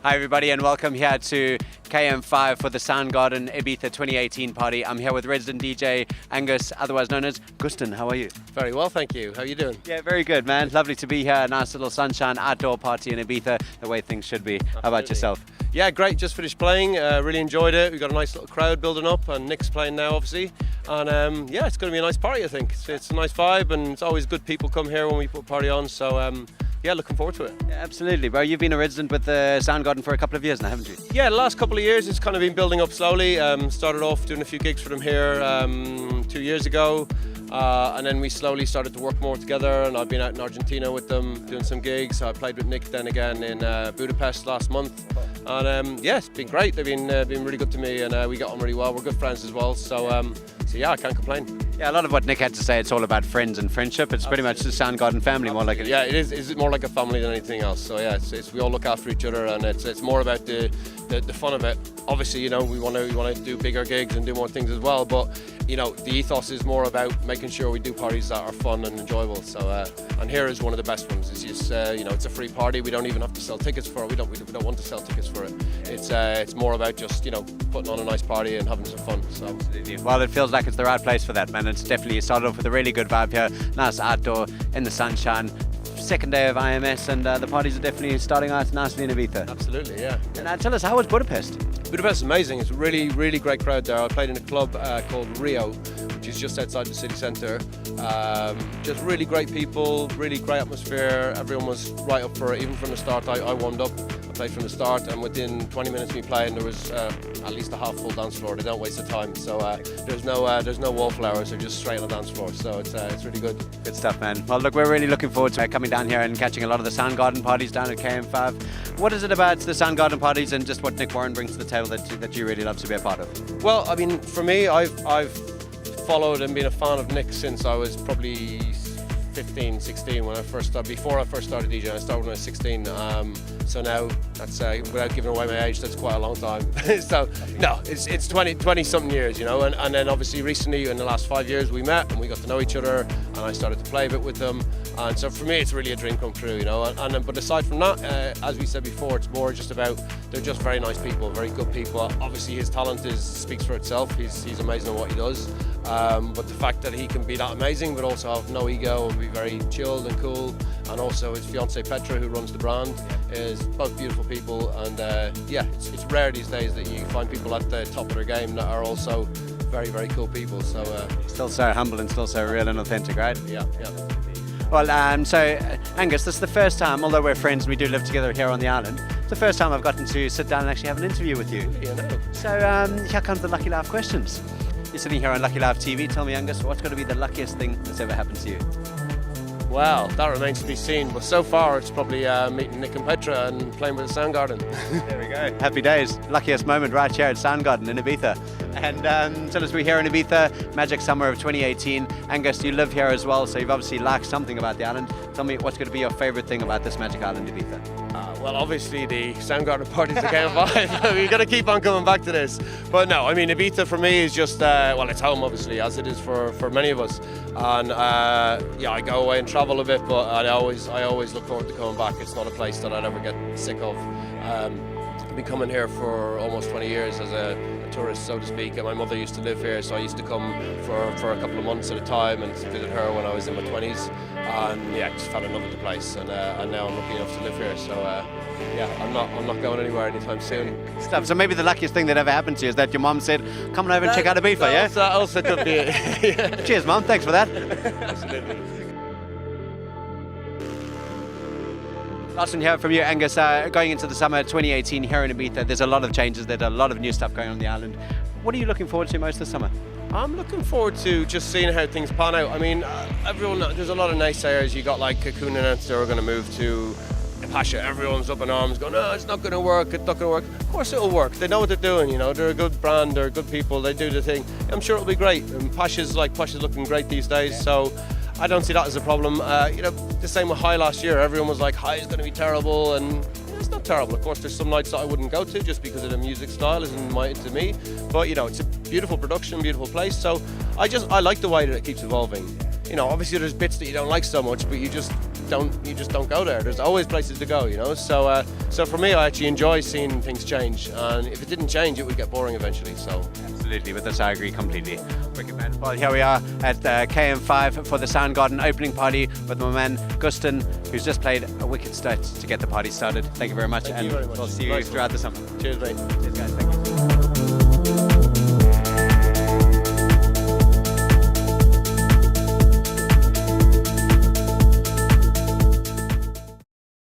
Hi everybody and welcome here to KM5 for the Soundgarden Ibiza 2018 party. I'm here with resident DJ Aonghus, otherwise known as Gustin. How are you? Very well, thank you. How are you doing? Yeah, very good, man. Lovely to be here. Nice little sunshine outdoor party in Ibiza, the way things should be. Absolutely. How about yourself? Yeah, great. Just finished playing. Really enjoyed it. We've got a nice little crowd building up, and Nick's playing now, obviously. And yeah, it's going to be a nice party, I think. It's a nice vibe, and it's always good people come here when we put a party on. So yeah, looking forward to it. Yeah, absolutely. Well, you've been a resident with the Soundgarden for a couple of years now, haven't you? Yeah, the last couple of years it's kind of been building up slowly. Started off doing a few gigs for them here 2 years ago. And then we slowly started to work more together, and I've been out in Argentina with them doing some gigs. I played with Nick then again in Budapest last month, and yeah, it's been great. They've been really good to me, and we got on really well. We're good friends as well, so yeah, I can't complain. Yeah, a lot of what Nick had to say, it's all about friends and friendship. It's pretty much the Soundgarden family, more like it. Yeah, it is. It's more like a family than anything else. So yeah, we all look after each other, and it's more about the fun of it. Obviously, you know, we want to do bigger gigs and do more things as well, but you know, the ethos is more about making sure we do parties that are fun and enjoyable. So and here is one of the best ones. It's just you know, it's a free party. We don't even have to sell tickets for it. We don't want to sell tickets for it. It's more about just, you know, putting on a nice party and having some fun. So absolutely. Well, it feels like it's the right place for that, man. It's definitely, you started off with a really good vibe here. Nice outdoor in the sunshine. Second day of IMS, and the parties are definitely starting out nicely in Ibiza. Absolutely, yeah. And tell us, how was Budapest? Budapest is amazing. It's a really, really great crowd there. I played in a club called Rio, which is just outside the city centre. Just really great people, really great atmosphere. Everyone was right up for it, even from the start. I warmed up, I played from the start, and within 20 minutes of me playing, there was at least a half full dance floor. They don't waste the time, so there's no wallflowers. They're just straight on the dance floor. So it's really good. Good stuff, man. Well, look, we're really looking forward to coming down here and catching a lot of the Soundgarden parties down at KM5. What is it about the Soundgarden parties and just what Nick Warren brings to the table that you really love to be a part of? Well, I mean, for me, I've followed and been a fan of Nick since I was probably 15, 16 when I first started. Before I first started DJing, I started when I was 16. So now that's without giving away my age, that's quite a long time. So no, it's 20 something years, you know. And then obviously recently in the last 5 years we met and we got to know each other, and I started to play a bit with them. And so for me, it's really a dream come true, you know. But aside from that, as we said before, it's more just about, they're just very nice people, very good people. Obviously his talent speaks for itself. He's amazing at what he does. But the fact that he can be that amazing, but also have no ego and be very chilled and cool, and also his fiancée Petra, who runs the brand, is both beautiful people. And yeah, it's rare these days that you find people at the top of their game that are also very, very cool people. So still so humble and still so real and authentic, right? Yeah, yeah. Well, so Aonghus, this is the first time, although we're friends, we do live together here on the island, it's the first time I've gotten to sit down and actually have an interview with you. Yeah, no. So here comes the Lucky Life questions. You're sitting here on Lucky Life TV. Tell me, Aonghus, what's going to be the luckiest thing that's ever happened to you? Well, that remains to be seen, but so far it's probably meeting Nick and Petra and playing with the Soundgarden. There we go. Happy days. Luckiest moment right here at Soundgarden in Ibiza. And tell us, we're here in Ibiza, Magic Summer of 2018. Aonghus, you live here as well, so you've obviously liked something about the island. Tell me, what's going to be your favourite thing about this Magic Island, Ibiza? Well, obviously the Soundgarden parties at KM5. We've got to keep on coming back to this. But no, I mean, Ibiza for me is just, well, it's home obviously, as it is for many of us. And yeah, I go away and travel a bit, but I always look forward to coming back. It's not a place that I'd ever get sick of. I've been coming here for almost 20 years as a tourist, so to speak, and my mother used to live here, so I used to come for a couple of months at a time and visit her when I was in my 20s. And yeah, just fell in love with the place, and now I'm lucky enough to live here. So yeah, I'm not going anywhere anytime soon. Stuff. So maybe the luckiest thing that ever happened to you is that your mum said, "Come on over and check out Ibiza," yeah? That also could be it. Yeah. Cheers, Mum. Thanks for that. Absolutely. Last one here from you, Aonghus. Going into the summer 2018 here in Ibiza, there's a lot of changes. There's a lot of new stuff going on the island. What are you looking forward to most this summer? I'm looking forward to just seeing how things pan out. I mean, there's a lot of naysayers. You got like Cocoon announced they were going to move to Pasha. Everyone's up in arms going, "No, it's not going to work, it's not going to work." Of course it'll work. They know what they're doing, you know. They're a good brand, they're good people, they do the thing. I'm sure it'll be great. And Pasha's looking great these days, so I don't see that as a problem. You know, the same with High last year. Everyone was like, High is going to be terrible, and it's not terrible. Of course, there's some nights that I wouldn't go to just because of the music style isn't to me. But you know, it's a beautiful production, beautiful place. So I like the way that it keeps evolving. You know, obviously there's bits that you don't like so much, but you just don't go there. There's always places to go, you know. So so for me, I actually enjoy seeing things change, and if it didn't change, it would get boring eventually. So absolutely, with this I agree completely. Wicked man. Well, here we are at KM5 for the Soundgarden opening party with my man Gustin, who's just played a wicked start to get the party started. Thank you very much, Thank you very much. We'll see you Nice throughout the summer. Cheers, mate. Cheers, guys. Thank you.